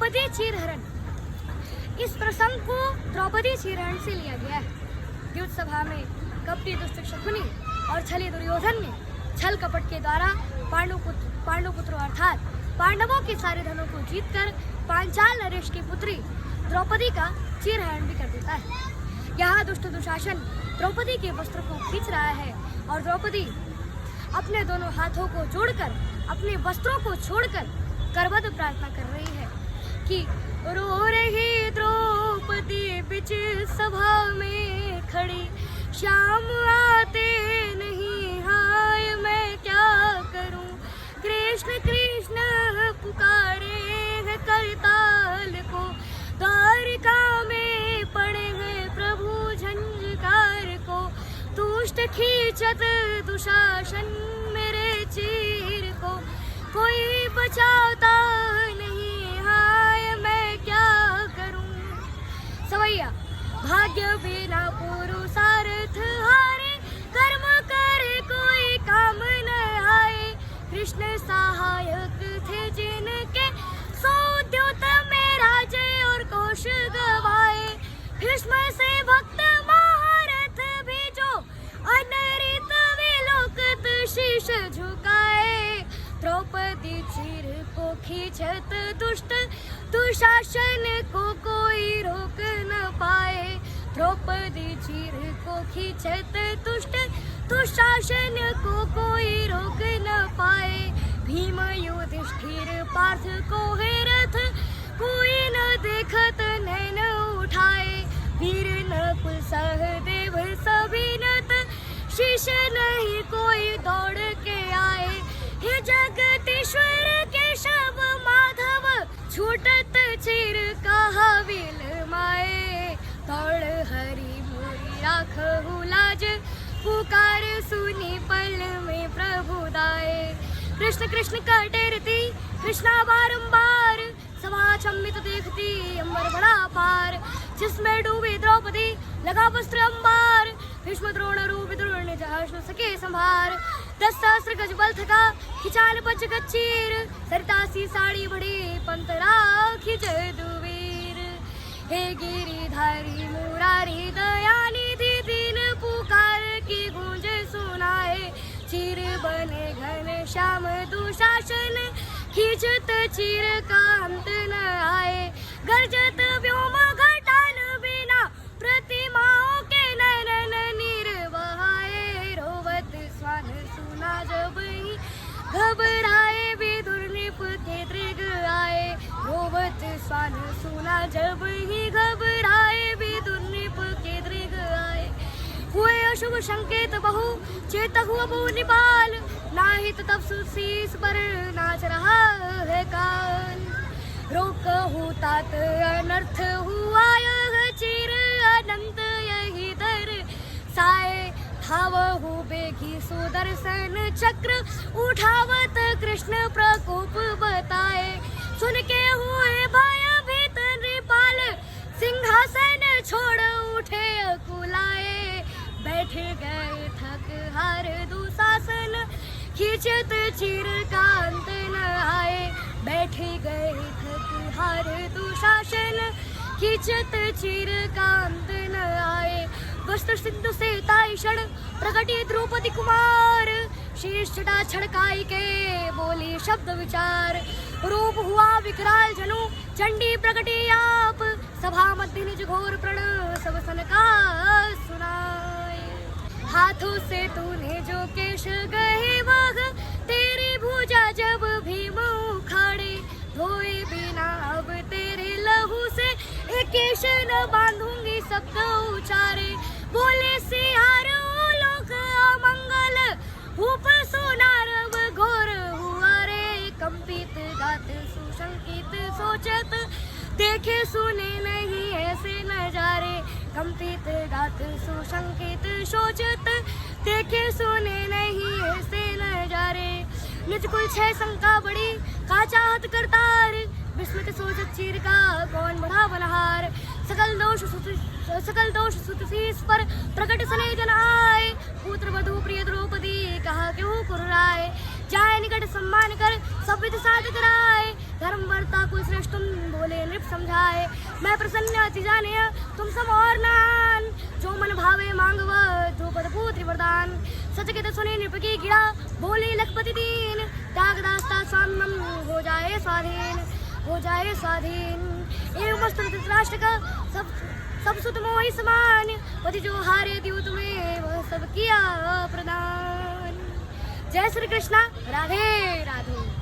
द्रौपदी चीरहरण। इस प्रसंग को द्रौपदी चीरहरण से लिया गया है। युद्ध सभा में कपटी दुष्ट शकुनी और छली दुर्योधन ने छल कपट के द्वारा पांडुपुत्रों अर्थात पांडवों के सारे धनों को जीतकर पांचाल नरेश की पुत्री द्रौपदी का चीरहरण भी कर देता है। यहाँ दुष्ट दुशासन द्रौपदी के वस्त्र को खींच रहा है और द्रौपदी अपने दोनों हाथों को जोड़कर अपने वस्त्रों को छोड़कर करबद्ध प्रार्थना कर रही है कि रो रही द्रौपदी बिच सभा में खड़ी, श्याम आते नहीं, हाय मैं क्या करूं। कृष्ण कृष्ण पुकारे हैं करताल को, द्वारिका में पड़े हैं प्रभु झंझकार को। दुष्ट खींचत दुशासन मेरे चीर को, कोई बचाता नहीं, हाय मैं क्या करूं। सवैया भाग्य बिना पुरुषार्थ हारे, कर्म करे कोई काम न आए। कृष्ण सहायक थे जिनके, सौ द्योत में राज्य और कोश गवाए। भीष्म से भक्त महारथ भी जो, अनरित विलोकत शीश झुकाए। द्रौपदी चीर को खींचत दुष्ट दुशासन को कोई रोक न पाए। द्रौपदी चीर को खींचत दुष्ट दुशासन को कोई रोक न पाए। भीम युधिष्ठिर पार्थ को है रथ, कोई न देखत नैन उठाए। वीर नकुल सहदेव सभी नत, शीश नहीं कोई दौड़ के आए। हे जगदीश्वर केशव माधव, छूटत चीर कहा विलमाए। दौड़ हरि मोरी राखहु लाज, पुकार सुनी पल में प्रभु दाए। कृष्ण कृष्ण करते रति कृष्णा बारंबार, सभा चम्मित देखती अंबर बड़ा पार। जिसमें डूबी द्रौपदी लगा वस्त्र अंबार, भीष्म द्रोण रूप द्रोण ने जहाज न सके संभार। 10 सहस्त्र गज बल थका खिचान पच गच्चीर, सरिता सी साड़ी बड़ी पंतरा खिंच दुवीर। हे गिरिधारी मुरारी दयानिधि, दीन पुकार की गूंज सुनाए। चीर बने घन श्याम दुशासन, खींचत चीर का अंत न आए। गर्जत व्योम घटान बिना, प्रतिमाओं के नयन निर्वहाए। रोवत स्वान सुना जब ही, घबराए विदुर नृप के दृग आए। रोवत स्वान सुना जब ही, घबराए विदुर नृप के दृग आए। हुए अशुभ संकेत बहु, चेतहु अबू निपाल। नाहित तब शीस पर नाच रहा है काल। रोकहु तात अनर्थ हुआ यह चीर, अनंत यही दर साए। धावहु बेगी सुदर्शन चक्र, उठावत कृष्ण प्रकोप बताए। सुन के हुए भयभीत नृपाल, सिंहासन छोड़ उठे अकुलाए। बैठ गए थक हार दुशासन, खींचत चीर का अंत न आए। बैठ गए थक हार दुशासन, खींचत चीर का अंत न आए। वस्त्र सिंधु से ताई क्षण, प्रकटी द्रौपदी कुमार। शीर्ष छटा छड़काई के बोली शब्द विचार। रूप हुआ विकराल जनु, चंडी प्रकटी आप। सभा मध्य निज घोर प्रण, सब सन का सुनाए। हाथों से तूने जो केश गए वह, तेरी भुजा जब भीम उखाड़े। धोए बिना अब तेरे लहू से, एक केश न बांधूंगी सब तो उचारे। बोले सियार लोक अमंगल, भूप सुनारव घोर हुआ रे। कंपित गात सुशंकित सोचत, देखे सुने नहीं ऐसे नजारे। कंपित गात सुशंकित सोचत, देखे सुने नहीं ऐसे नजारे। निज कुल छह शंका बड़ी, का चाहत करतार। विस्मित सोचत चीर का कौन बढ़ा बलहार। सकल दोष सुत शीस पर, प्रकट सने जन आए। पुत्र वधु प्रिय द्रौपदी, कहा क्यों कुर्राए। जाए निकट सम्मान कर सब विध साध कराए। धर्म वर्ता कुल श्रेष्ठ तुम बोले नृप समझाए। मैं प्रसन्न अति जाने तुम सम और नान, जो मन भावे मांगव द्रुपद पुत्र वरदान। सचकित सुने नृप की गिरा बोले लखपति दीन, त्याग दास्ता स्वामी हो जाए स्वाधीन, हो जाए स्वाधीन। एवं वस्त्र धृतराष्ट्र का सब सुत मोहि समान, पति जो हारे द्यूत में वह सब किया प्रदान। जय श्री कृष्णा, राधे राधे।